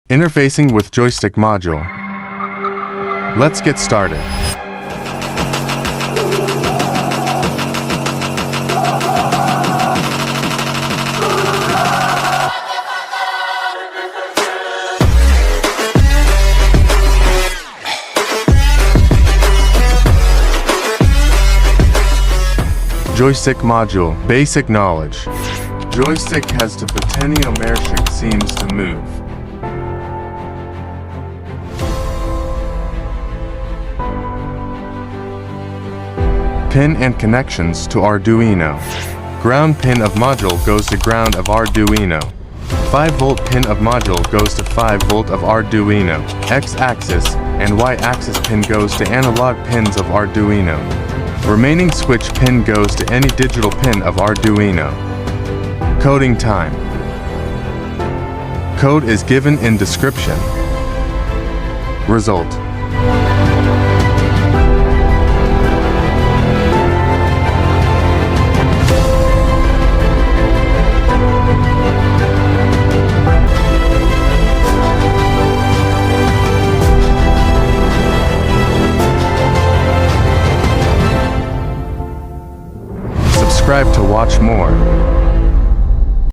Interfacing with joystick module. Let's get started. Joystick module. Basic knowledge. Joystick has to potentiometric seems to move. Pin and connections to Arduino. Ground pin of module goes to ground of Arduino. 5-volt pin of module goes to 5-volt of Arduino. X-axis and Y-axis pin goes to analog pins of Arduino. Remaining switch pin goes to any digital pin of Arduino. Coding time. Code is given in description. Result. Subscribe to watch more.